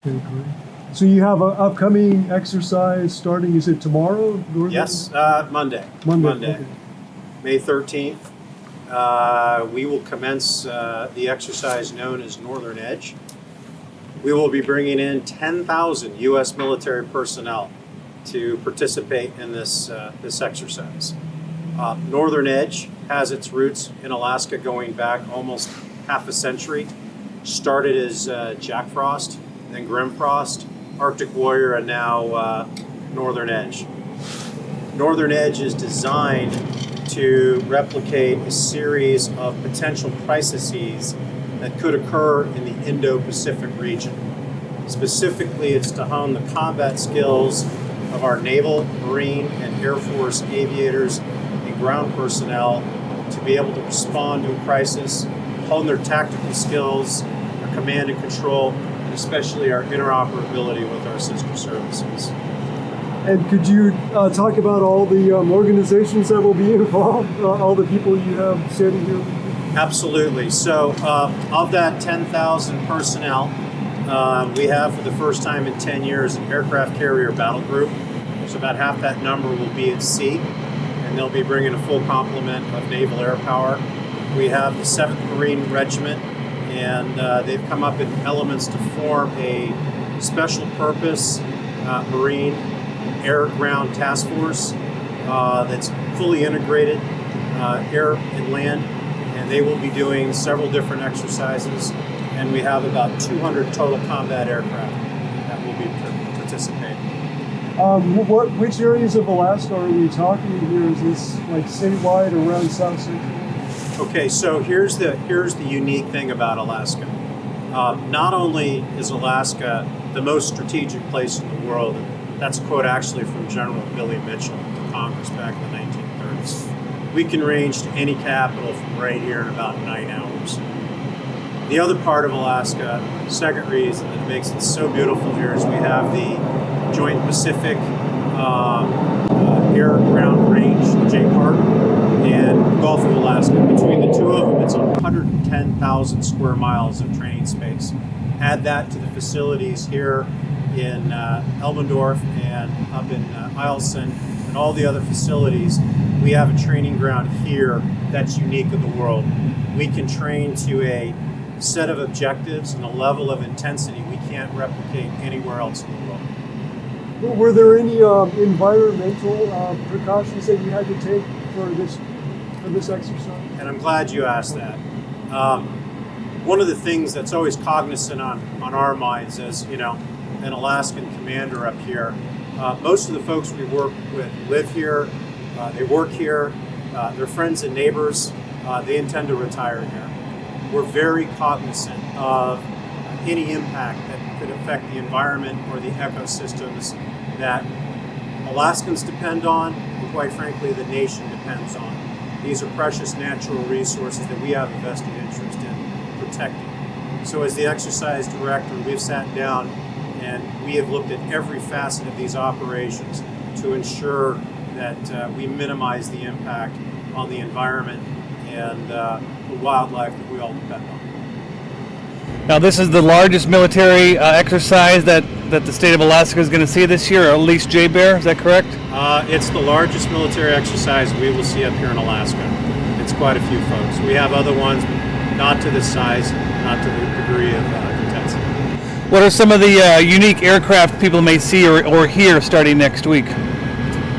Okay, great. So you have an upcoming exercise starting, is it tomorrow? Yes, Monday. Monday. Okay. May 13th. We will commence the exercise known as Northern Edge. We will be bringing in 10,000 U.S. military personnel to participate in this exercise. Northern Edge has its roots in Alaska going back almost half a century. Started as Jack Frost, then Grim Frost, Arctic Warrior, and now Northern Edge. Northern Edge is designed to replicate a series of potential crises that could occur in the Indo-Pacific region. Specifically, it's to hone the combat skills of our naval, marine, and Air Force aviators and ground personnel to be able to respond to a crisis, hone their tactical skills, our command and control, and especially our interoperability with our sister services. And could you talk about all the organizations that will be involved, all the people you have standing here? Absolutely. So of that 10,000 personnel, we have for the first time in 10 years an aircraft carrier battle group. So about half that number will be at sea, and they'll be bringing a full complement of naval air power. We have the 7th Marine Regiment, and they've come up with elements to form a special purpose Marine air-ground task force that's fully integrated, air and land, and they will be doing several different exercises, and we have about 200 total combat aircraft that will be participating. Which areas of Alaska are we talking here? Is this like citywide or around South Central? Okay, so here's the unique thing about Alaska. Not only is Alaska the most strategic place in the world, and that's a quote actually from General Billy Mitchell to Congress back in the 1930s. We can range to any capital from right here in about 9 hours. The other part of Alaska, second reason that makes it so beautiful here, is we have the Joint Pacific Air-Ground Range, JPARC, and Gulf of Alaska. Between the two of them, it's 110,000 square miles of training space. Add that to the facilities here in Elmendorf and up in Eielson and all the other facilities. We have a training ground here that's unique in the world. We can train to a set of objectives and a level of intensity we can't replicate anywhere else in the world. Were there any environmental precautions that you had to take for this exercise? And I'm glad you asked that. One of the things that's always cognizant on our minds is, you know, an Alaskan commander up here. Most of the folks we work with live here, they work here, they're friends and neighbors, they intend to retire here. We're very cognizant of any impact that could affect the environment or the ecosystems that Alaskans depend on, and quite frankly, the nation depends on. These are precious natural resources that we have a vested interest in protecting. So as the exercise director, we've sat down and we have looked at every facet of these operations to ensure that we minimize the impact on the environment and the wildlife that we all depend on. Now, this is the largest military exercise that the state of Alaska is going to see this year, or at least JBEAR, is that correct? It's the largest military exercise we will see up here in Alaska. It's quite a few folks. We have other ones, but not to this size, not to the degree of intensity. What are some of the unique aircraft people may see or hear starting next week?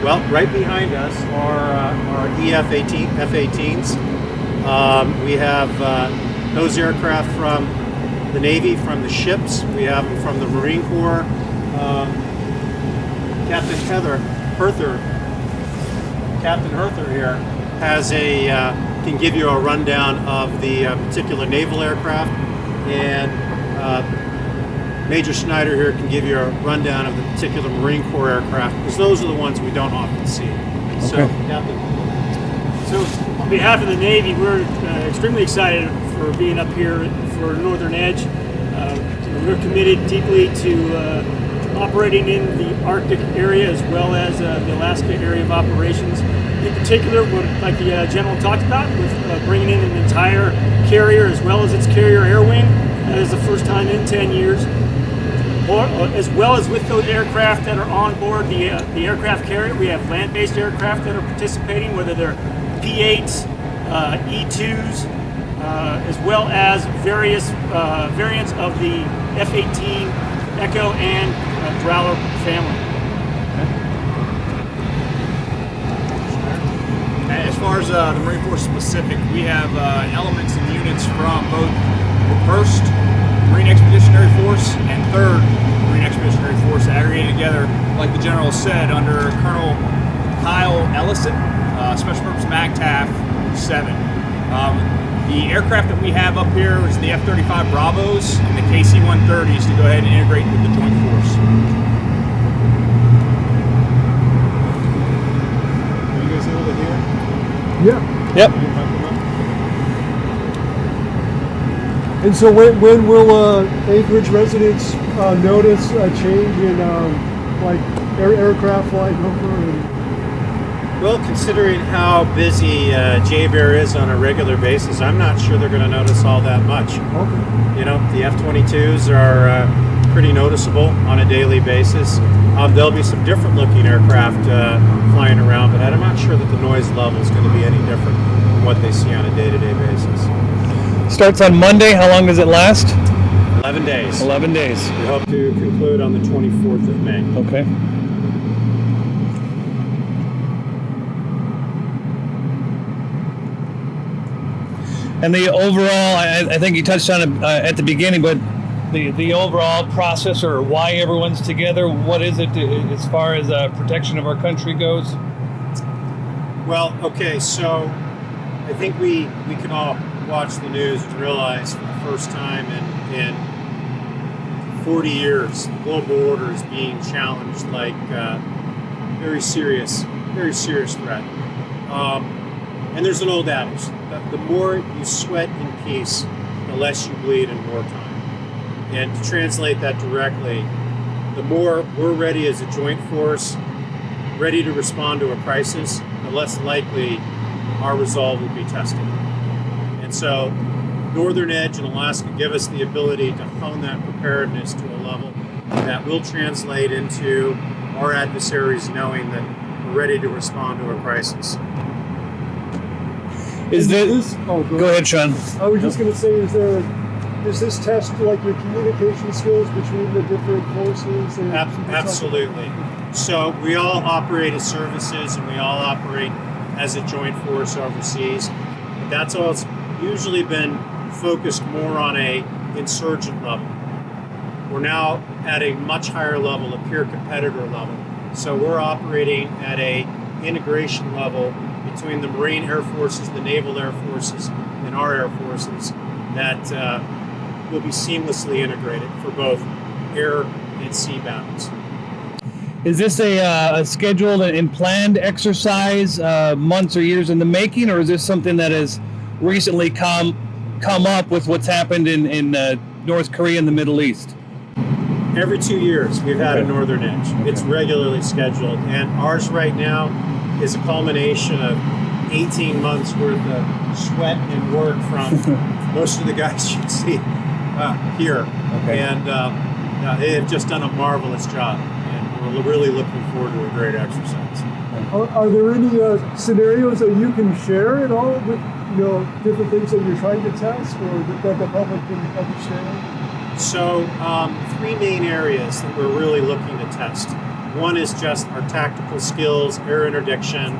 Well, right behind us are our F-18s. We have those aircraft from the Navy, from the ships. We have them from the Marine Corps. Captain Hearther here has can give you a rundown of the particular naval aircraft, and Major Snyder here can give you a rundown of the particular Marine Corps aircraft, because those are the ones we don't often see. Okay. So, Captain. So, on behalf of the Navy, we're extremely excited for being up here for Northern Edge. We're committed deeply to operating in the Arctic area as well as the Alaska area of operations. In particular, like the General talked about, with bringing in an entire carrier as well as its carrier air wing. That is the first time in 10 years. as well as with those aircraft that are on board the aircraft carrier, we have land-based aircraft that are participating, whether they're P-8s, E-2s, as well as various variants of the F-18 Echo and Growler family. As far as the Marine Force Pacific, we have elements and units from both the 1st Marine Expeditionary Force and 3rd Marine Expeditionary Force aggregated together, like the General said, under Colonel Kyle Ellison, Special Purpose MAGTAF 7. The aircraft that we have up here is the F-35 Bravos and the KC-130s to go ahead and integrate with the Joint Force. Are you guys able to hear? Yeah. Yep. And so when will Anchorage residents notice a change in like aircraft flying over? And Well, considering how busy JBER is on a regular basis, I'm not sure they're going to notice all that much. okay. You know, the F-22s are pretty noticeable on a daily basis. There'll be some different looking aircraft flying around, but I'm not sure that the noise level is going to be any different from what they see on a day-to-day basis. Starts on Monday. How long does it last? 11 days. 11 days. We hope to conclude on the 24th of May. Okay. And the overall, I think you touched on it at the beginning, but the overall process or why everyone's together, what is it as far as protection of our country goes? Well, okay, so I think we can all watch the news and realize for the first time in 40 years, the global order is being challenged like very serious threat. And there's an old adage, that the more you sweat in peace, the less you bleed in wartime. And to translate that directly, the more we're ready as a joint force, ready to respond to a crisis, the less likely our resolve will be tested. And so Northern Edge and Alaska give us the ability to hone that preparedness to a level that will translate into our adversaries knowing that we're ready to respond to a crisis. Is this? Oh, Go ahead, Sean. I was just going to say, does this test like your communication skills between the different forces? And Absolutely. So we all operate as services and we all operate as a joint force overseas. But that's all usually been focused more on a insurgent level. We're now at a much higher level, a peer competitor level. So we're operating at a integration level between the Marine Air Forces, the Naval Air Forces, and our Air Forces that will be seamlessly integrated for both air and sea battles. Is this a scheduled and planned exercise, months or years in the making, or is this something that has recently come up with what's happened in North Korea and the Middle East? Every 2 years, we've had a Northern Edge. It's regularly scheduled, and ours right now is a culmination of 18 months worth of sweat and work from most of the guys you see here. Okay. And they have just done a marvelous job, and we're really looking forward to a great exercise. Are there any scenarios that you can share at all with different things that you're trying to test or that the public can understand? So 3 main areas that we're really looking to test. One is just our tactical skills, air interdiction,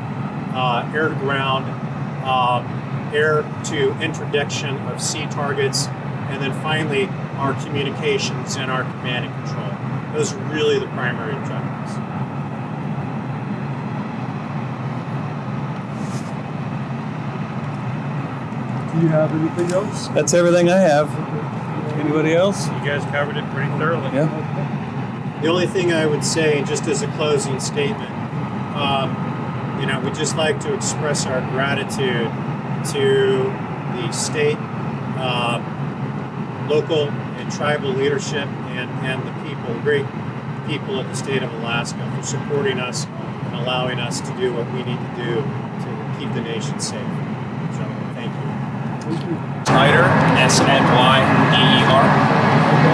air to ground, air to interdiction of sea targets, and then finally our communications and our command and control. Those are really the primary objectives. Do you have anything else? That's everything I have. Anybody else? You guys covered it pretty thoroughly. Yeah. The only thing I would say, just as a closing statement, we'd just like to express our gratitude to the state, local and tribal leadership and the people, great people of the state of Alaska for supporting us and allowing us to do what we need to do to keep the nation safe. So, thank you. Snyder, S-N-Y-D-E-R.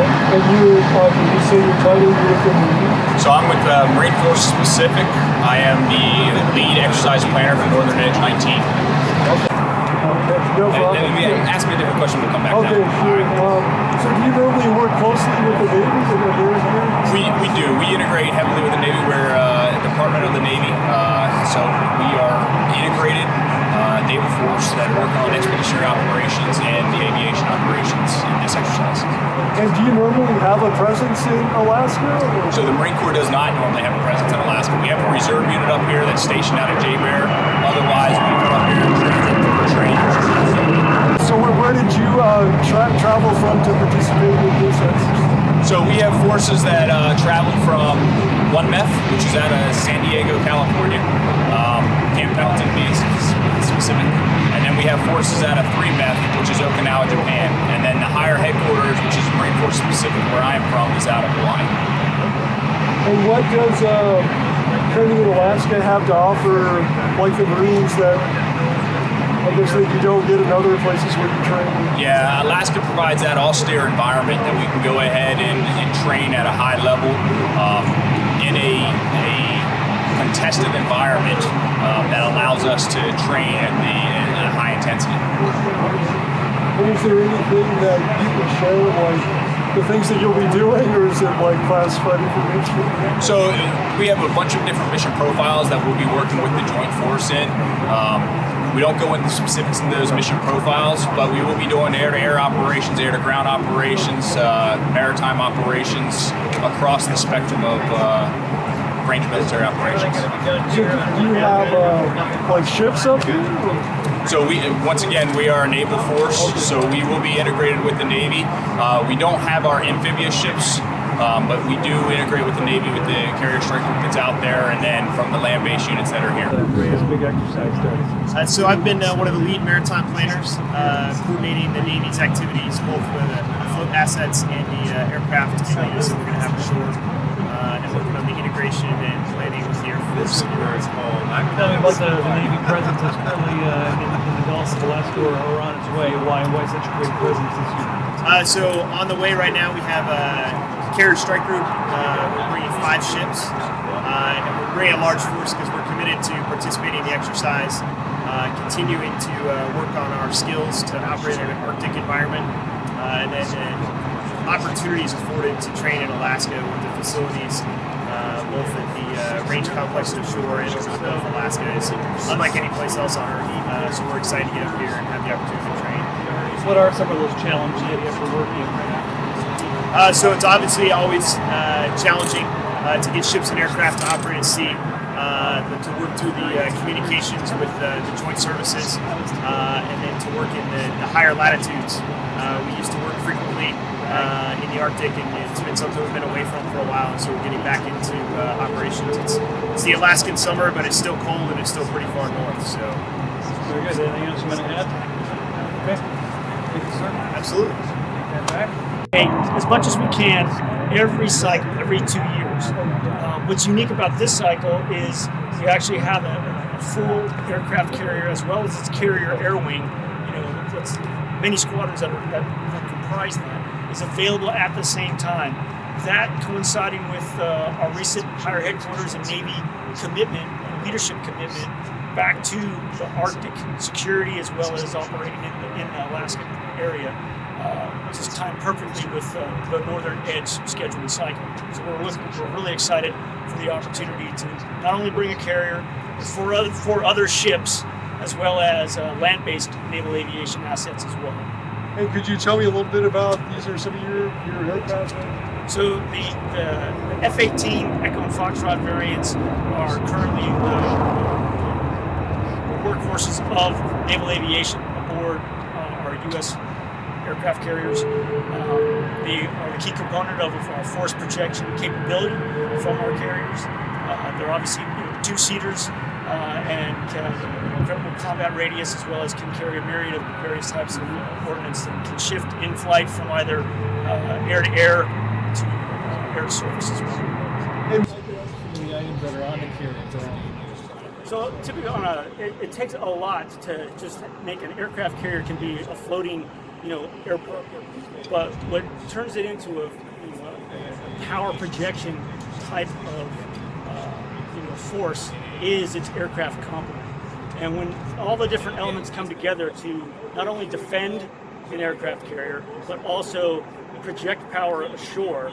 And you, can you say your title with the Marine? So I'm with Marine Force Pacific. I am the lead exercise planner for Northern Edge 19. No problem. Ask me a different question, we'll come back Okay, down. sure. So do you normally work closely with the Navy and the Air Force? We do. We integrate heavily with the Navy. We're a department of the Navy, so we are integrated naval force that work on expeditionary operations and the aviation operations in this exercise. And do you normally have a presence in Alaska? Or? So the Marine Corps does not normally have a presence in Alaska. We have a reserve unit up here that's stationed out at J-Bear. Otherwise, we come up here and train. So where did you travel from to participate in this exercise? So we have forces that travel from 1 MEF, which is out of San Diego, California, Camp Pendleton to be specific. And then we have forces out of 3 MEF, which is Okinawa, Japan. And then the higher headquarters, which is Marine Force Pacific, where I am from, is out of Hawaii. And what does training in Alaska have to offer, like the Marines, that I guess that you don't get in other places where you train? Yeah, Alaska provides that austere environment that we can go ahead and train at a high level in a contested environment that allows us to train at a high intensity. And is there anything that you can share, like the things that you'll be doing, or is it like classified information? So we have a bunch of different mission profiles that we'll be working with the Joint Force in. We don't go into specifics in those mission profiles, but we will be doing air-to-air operations, air-to-ground operations, maritime operations across the spectrum of range military operations. Do you have like ships up here? So once again, we are a naval force, so we will be integrated with the Navy. We don't have our amphibious ships, but we do integrate with the Navy with the carrier strike group that's out there, and then from the land-based units that are here. Big exercise studies. So I've been one of the lead maritime planners, coordinating the Navy's activities, both with the float assets and the aircraft units that we're going to have ashore, and working on the integration and planning with the Air Force. Tell me about the Navy presence that's currently in the Gulf of Alaska or on its way. Why such a great presence this year? So on the way right now, we have a carrier strike group. We're bringing 5 ships, and we're bringing a large force because we're committed to participating in the exercise, continuing to work on our skills to operate in an Arctic environment, and then opportunities afforded to train in Alaska with the facilities, both at the range complex ashore and over the Gulf of Alaska is unlike any place else on Earth. So we're excited to get up here and have the opportunity to train. What are some of those challenges that you have to work in? So it's obviously always challenging to get ships and aircraft to operate at sea, to work through the communications with the joint services, and then to work in the higher latitudes. We used to work frequently in the Arctic, and it's been something we've been away from for a while, so we're getting back into operations. It's the Alaskan summer, but it's still cold and it's still pretty far north. So. Very good. Anything else you want to add? Okay. Thank you, sir. Absolutely. Stand back. As much as we can every cycle, every 2 years. What's unique about this cycle is you actually have a full aircraft carrier as well as its carrier air wing. That's many squadrons that comprise that is available at the same time. That coinciding with our recent higher headquarters and Navy commitment, leadership commitment back to the Arctic security as well as operating in the Alaska area. Just timed perfectly with the Northern Edge scheduled cycle. So we're really excited for the opportunity to not only bring a carrier, but for other ships, as well as land-based naval aviation assets as well. And could you tell me a little bit about, these are some of your aircraft? So the F-18 Echo and Foxtrot variants are currently the workhorses of naval aviation aboard our U.S. aircraft carriers. They are the key component of our force projection capability from our carriers. They're obviously two-seaters and incredible combat radius, as well as can carry a myriad of various types of ordnance that can shift in flight from either air-to-air to air-to-surface as well. The items that are on the carrier. So typically it takes a lot to just make an aircraft carrier can be a floating airport. But what turns it into a power projection type of force is its aircraft complement. And when all the different elements come together to not only defend an aircraft carrier, but also project power ashore,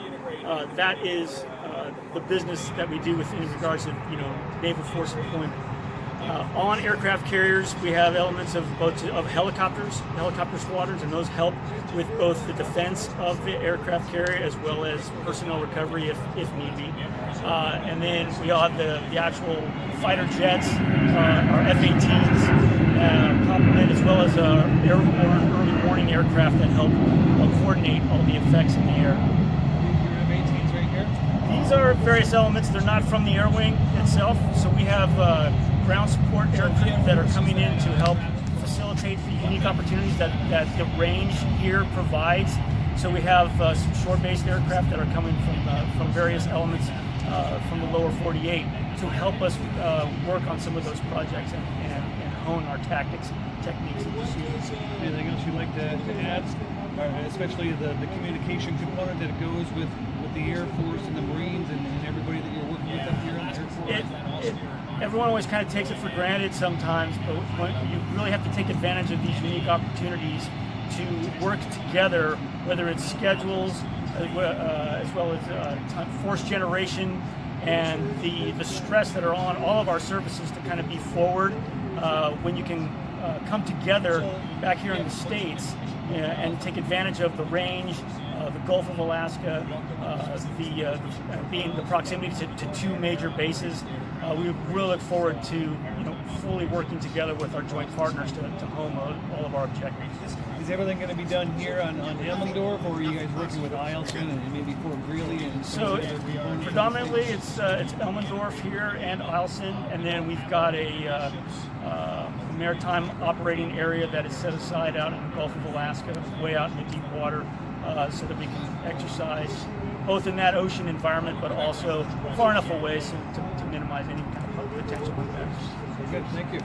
that is the business that we do in regards to naval force deployment. On aircraft carriers, we have elements of helicopter squadrons, and those help with both the defense of the aircraft carrier as well as personnel recovery if need be. And then we all have the actual fighter jets, our F-18s, complement, as well as airborne early warning aircraft that help coordinate all the effects in the air. F-18s right here. These are various elements. They're not from the air wing itself, so we have ground support aircraft that are coming in to help facilitate the unique opportunities that the range here provides. So we have some shore-based aircraft that are coming from various elements from the lower 48 to help us work on some of those projects and hone our tactics, techniques, and procedures. Anything else you'd like to add? Especially the communication component that goes with the Air Force and the Marines and everybody that you're working with up here on the Air Force? Everyone always kind of takes it for granted sometimes, but you really have to take advantage of these unique opportunities to work together, whether it's schedules as well as force generation and the stress that are on all of our services to kind of be forward when you can come together back here in the States and take advantage of the range, the Gulf of Alaska, being the proximity to two major bases. We really look forward to fully working together with our joint partners to home all of our objectives. Is everything going to be done here on Elmendorf, or are you guys working with Eielson and maybe Fort Greely? And so predominantly it's Elmendorf here and Eielson, and then we've got a maritime operating area that is set aside out in the Gulf of Alaska, way out in the deep water, so that we can exercise both in that ocean environment, but also far enough away so to minimize any kind of potential impacts. Good, thank you.